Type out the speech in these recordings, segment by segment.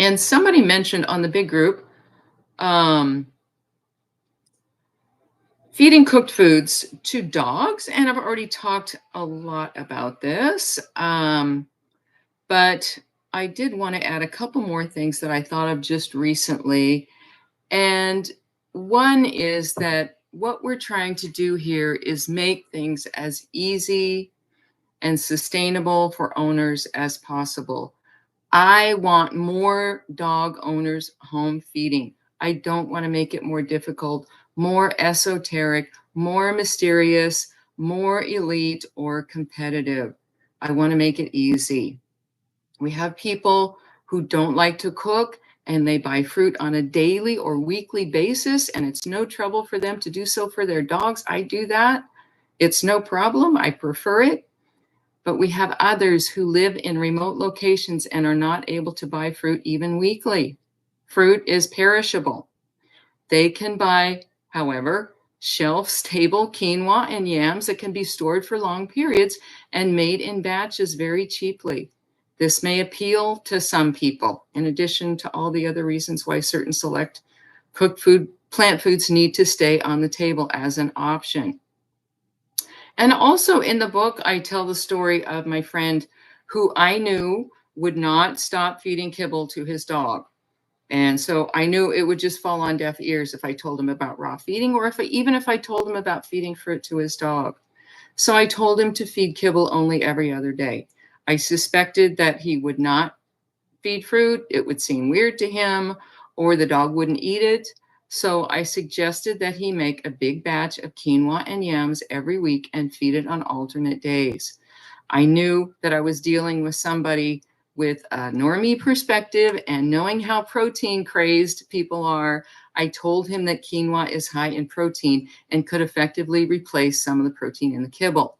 And somebody mentioned on the big group, um, feeding cooked foods to dogs. And I've already talked a lot about this. But I did want to add a couple more things that I thought of just recently. And one is that what we're trying to do here is make things as easy and sustainable for owners as possible. I want more dog owners home feeding. I don't want to make it more difficult, more esoteric, more mysterious, more elite or competitive. I want to make it easy. We have people who don't like to cook and they buy fruit on a daily or weekly basis, and it's no trouble for them to do so for their dogs. I do that. It's no problem. I prefer it. But we have others who live in remote locations and are not able to buy fruit even weekly. Fruit is perishable. They can buy, however, shelf-stable quinoa and yams that can be stored for long periods and made in batches very cheaply. This may appeal to some people, in addition to all the other reasons why certain select cooked food, plant foods need to stay on the table as an option. And also in the book, I tell the story of my friend who I knew would not stop feeding kibble to his dog. And so I knew it would just fall on deaf ears if I told him about raw feeding, or even if I told him about feeding fruit to his dog. So I told him to feed kibble only every other day. I suspected that he would not feed fruit. It would seem weird to him, or the dog wouldn't eat it. So I suggested that he make a big batch of quinoa and yams every week and feed it on alternate days. I knew that I was dealing with somebody with a normie perspective, and knowing how protein crazed people are, I told him that quinoa is high in protein and could effectively replace some of the protein in the kibble.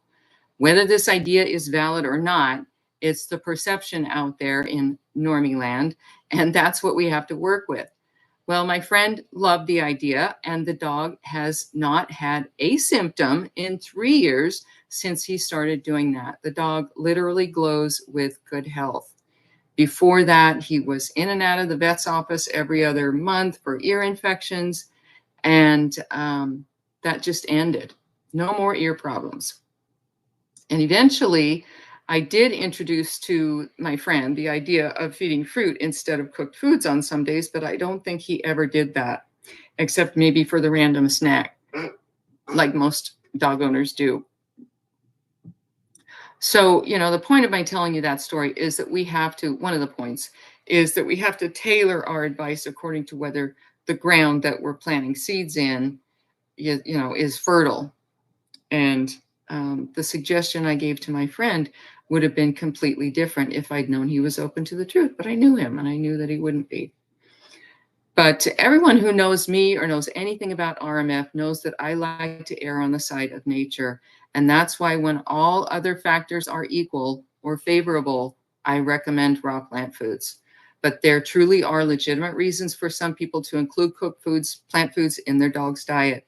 Whether this idea is valid or not, it's the perception out there in normie land, and that's what we have to work with. Well, my friend loved the idea, and the dog has not had a symptom in 3 years since he started doing that. The dog literally glows with good health. Before that, he was in and out of the vet's office every other month for ear infections, and that just ended. No more ear problems. And eventually, I did introduce to my friend the idea of feeding fruit instead of cooked foods on some days, but I don't think he ever did that, except maybe for the random snack, like most dog owners do. So, the point of my telling you that story is that one of the points is that we have to tailor our advice according to whether the ground that we're planting seeds in, is fertile. And the suggestion I gave to my friend would have been completely different if I'd known he was open to the truth, but I knew him and I knew that he wouldn't be. But everyone who knows me or knows anything about RMF knows that I like to err on the side of nature. And that's why when all other factors are equal or favorable, I recommend raw plant foods. But there truly are legitimate reasons for some people to include cooked foods, plant foods in their dog's diet.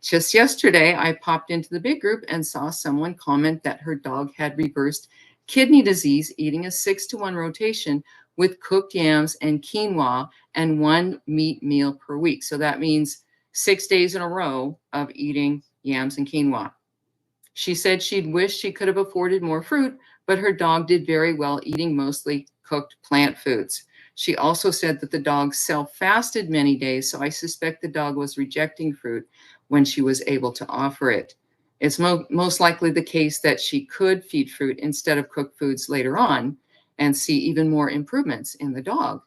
Just yesterday, I popped into the big group and saw someone comment that her dog had reversed kidney disease eating a 6-to-1 rotation with cooked yams and quinoa and 1 meat meal per week. So that means 6 days in a row of eating yams and quinoa. She said she'd wish she could have afforded more fruit, but her dog did very well eating mostly cooked plant foods. She also said that the dog self-fasted many days, so I suspect the dog was rejecting fruit when she was able to offer it. It's most likely the case that she could feed fruit instead of cooked foods later on and see even more improvements in the dog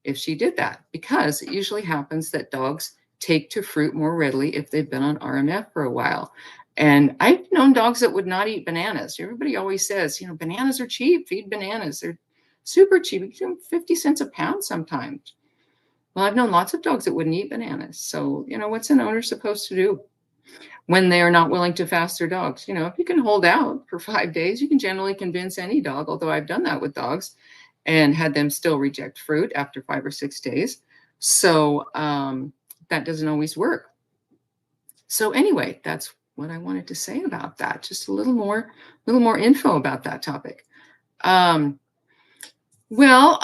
if she did that, because it usually happens that dogs take to fruit more readily if they've been on RMF for a while. And I've known dogs that would not eat bananas. Everybody always says, bananas are cheap, feed bananas. They're super cheap, 50 cents a pound sometimes. Well, I've known lots of dogs that wouldn't eat bananas. So, what's an owner supposed to do when they are not willing to fast their dogs? If you can hold out for 5 days, you can generally convince any dog, although I've done that with dogs and had them still reject fruit after 5 or 6 days. So that doesn't always work. So anyway, that's what I wanted to say about that. Just a little more info about that topic. Well,